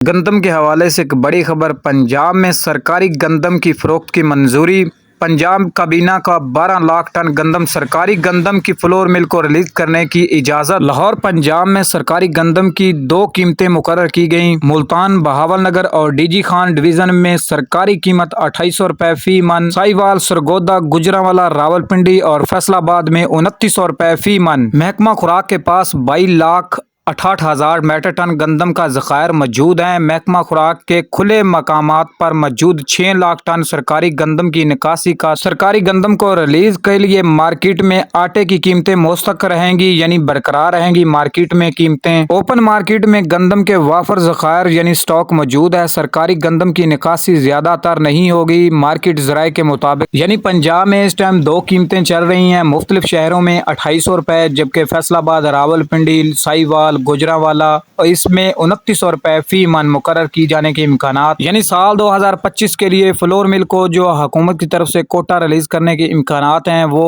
گندم کے حوالے سے ایک بڑی خبر، پنجاب میں سرکاری گندم کی فروخت کی منظوری۔ پنجاب کابینہ کا 12 لاکھ ٹن گندم سرکاری گندم کی فلور مل کو ریلیز کرنے کی اجازت۔ لاہور پنجاب میں سرکاری گندم کی 2 قیمتیں مقرر کی گئیں۔ ملتان، بہاول نگر اور ڈی جی خان ڈویژن میں سرکاری قیمت 2800 روپے فی من، ساہیوال، سرگودا، گوجرانوالہ، راولپنڈی اور فیصل آباد میں 2900 روپے فی من۔ محکمہ خوراک کے پاس 22,68,000 میٹرک ٹن گندم کا ذخائر موجود ہے۔ محکمہ خوراک کے کھلے مقامات پر موجود 6 لاکھ ٹن سرکاری گندم کی نکاسی کا سرکاری گندم کو ریلیز کے لیے مارکیٹ میں آٹے کی قیمتیں مستقر رہیں گی، یعنی برقرار رہیں گی مارکیٹ میں قیمتیں۔ اوپن مارکیٹ میں گندم کے وافر ذخائر یعنی سٹاک موجود ہے۔ سرکاری گندم کی نکاسی زیادہ تر نہیں ہوگی۔ مارکیٹ ذرائع کے مطابق یعنی پنجاب میں اس ٹائم 2 قیمتیں چل رہی ہیں، مختلف شہروں میں 2800 روپے، جبکہ فیصل آباد، راولپنڈی، ساہیوال، گوجرانوالہ اس میں 2900 روپے فی من مقرر کی جانے کے امکانات، یعنی سال 2025 کے لیے فلور مل کو جو حکومت کی طرف سے کوٹا ریلیز کرنے کے امکانات ہیں وہ